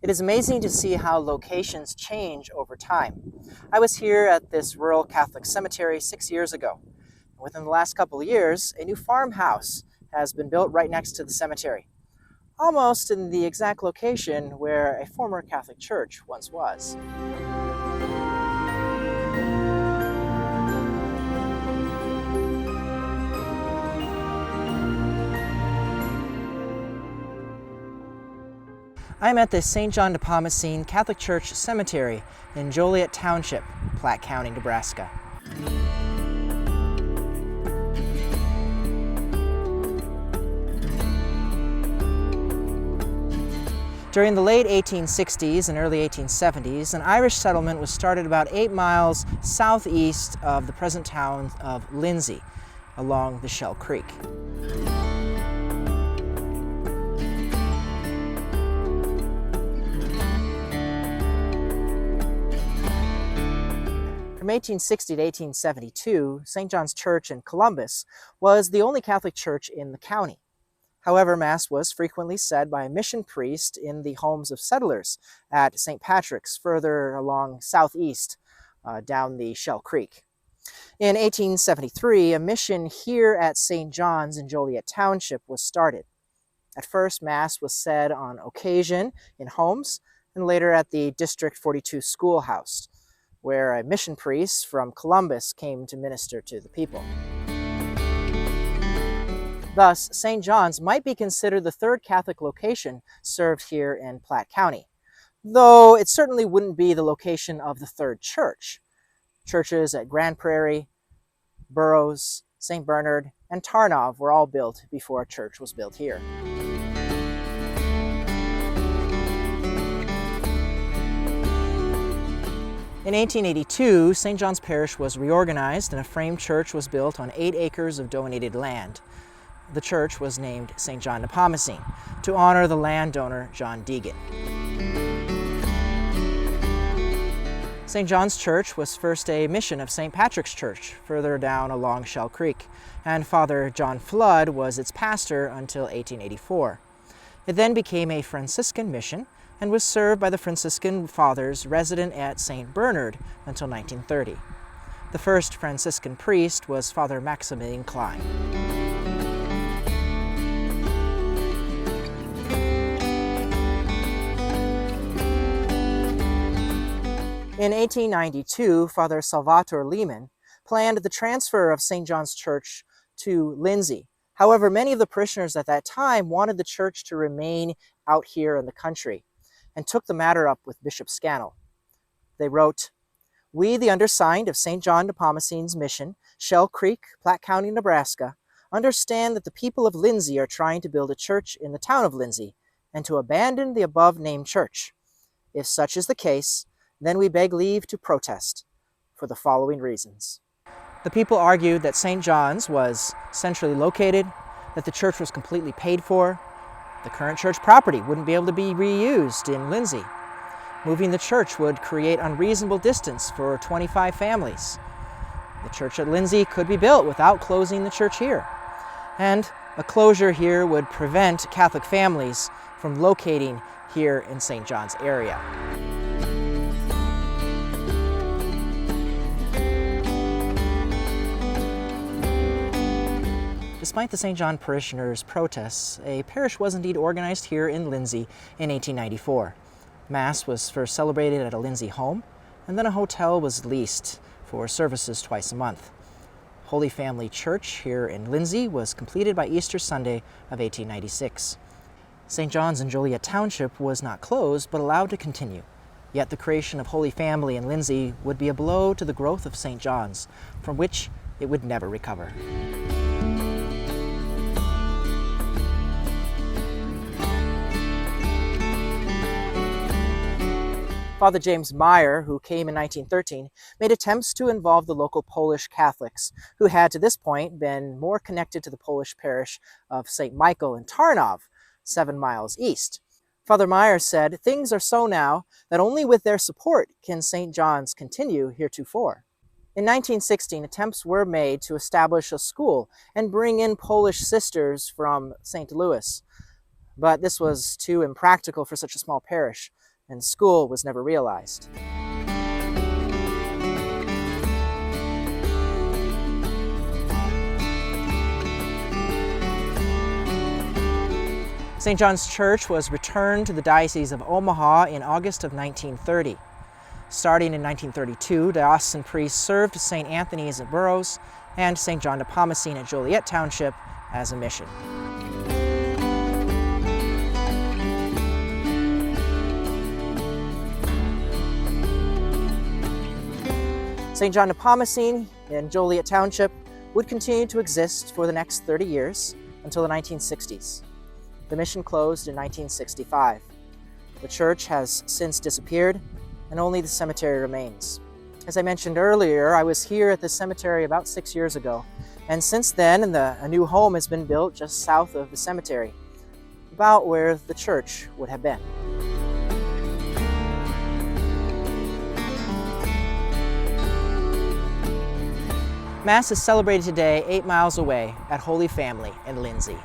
It is amazing to see how locations change over time. I was here at this rural Catholic cemetery 6 years ago. Within the last couple of years, a new farmhouse has been built right next to the cemetery, almost in the exact location where a former Catholic church once was. I'm at the St. John Nepomucene Catholic Church Cemetery in Joliet Township, Platte County, Nebraska. During the late 1860s and early 1870s, an Irish settlement was started about 8 miles southeast of the present town of Lindsay, along the Shell Creek. From 1860 to 1872, St. John's Church in Columbus was the only Catholic church in the county. However, Mass was frequently said by a mission priest in the homes of settlers at St. Patrick's, further along southeast down the Shell Creek. In 1873, a mission here at St. John's in Joliet Township was started. At first, Mass was said on occasion in homes, and later at the District 42 schoolhouse, where a mission priest from Columbus came to minister to the people. Thus, St. John's might be considered the third Catholic location served here in Platte County, though it certainly wouldn't be the location of the third church. Churches at Grand Prairie, Burroughs, St. Bernard, and Tarnov were all built before a church was built here. In 1882, St. John's Parish was reorganized and a frame church was built on 8 acres of donated land. The church was named St. John Nepomucene to honor the landowner John Deegan. St. John's Church was first a mission of St. Patrick's Church further down along Shell Creek, and Father John Flood was its pastor until 1884. It then became a Franciscan mission and was served by the Franciscan Fathers resident at St. Bernard until 1930. The first Franciscan priest was Father Maximilian Klein. In 1892, Father Salvatore Lehman planned the transfer of St. John's Church to Lindsay. However, many of the parishioners at that time wanted the church to remain out here in the country, and took the matter up with Bishop Scannell. They wrote, "We, the undersigned of St. John Nepomucene's mission, Shell Creek, Platte County, Nebraska, understand that the people of Lindsay are trying to build a church in the town of Lindsay, and to abandon the above-named church. If such is the case, then we beg leave to protest, for the following reasons." The people argued that St. John's was centrally located, that the church was completely paid for, the current church property wouldn't be able to be reused in Lindsay. Moving the church would create unreasonable distance for 25 families. The church at Lindsay could be built without closing the church here. And a closure here would prevent Catholic families from locating here in St. John's area. Despite the St. John parishioners' protests, a parish was indeed organized here in Lindsay in 1894. Mass was first celebrated at a Lindsay home, and then a hotel was leased for services twice a month. Holy Family Church here in Lindsay was completed by Easter Sunday of 1896. St. John's in Joliet Township was not closed, but allowed to continue. Yet the creation of Holy Family in Lindsay would be a blow to the growth of St. John's, from which it would never recover. Father James Meyer, who came in 1913, made attempts to involve the local Polish Catholics, who had to this point been more connected to the Polish parish of St. Michael in Tarnov, 7 miles east. Father Meyer said, "Things are so now that only with their support can St. John's continue heretofore." In 1916, attempts were made to establish a school and bring in Polish sisters from St. Louis, but this was too impractical for such a small parish. and school was never realized. St. John's Church was returned to the Diocese of Omaha in August of 1930. Starting in 1932, diocesan priests served St. Anthony's at Burroughs and St. John Nepomucene at Joliet Township as a mission. St. John Nepomucene in Joliet Township would continue to exist for the next 30 years until the 1960s. The mission closed in 1965. The church has since disappeared, and only the cemetery remains. As I mentioned earlier, I was here at the cemetery about 6 years ago, and since then a new home has been built just south of the cemetery, about where the church would have been. Mass is celebrated today 8 miles away at Holy Family in Lindsay.